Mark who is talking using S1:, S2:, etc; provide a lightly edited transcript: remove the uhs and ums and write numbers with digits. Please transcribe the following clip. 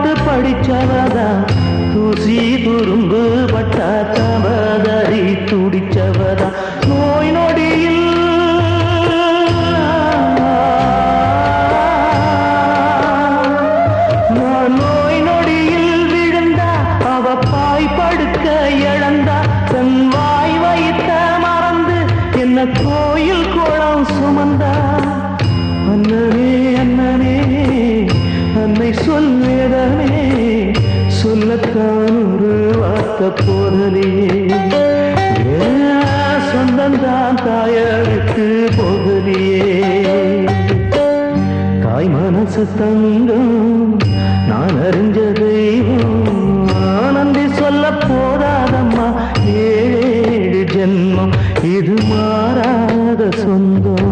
S1: பாட்டு படிச்சவதா தூசி துரும்பு பட்டா தவதறி துடிச்சவதா நோய் நொடியில் நோய் நொடியில் விழுந்தா அவ பாய் படுக்க இழந்தா தன் வாய் வைத்த மறந்து என்ன கோயில் குளம் சுமந்தா அண்ணனே அண்ணனே அன்னை சொல்வேதனே சொல்லத்தான் ஒரு வார்த்தை போதலியே சொந்தந்தான் தாய விட்டு போகலியே தாய் மனசு தங்கம் நான் அறிஞ்ச தெய்வம் நன்றி சொல்ல போதாதம்மா ஏழு ஜென்மம் இது மாறாத சொந்தம்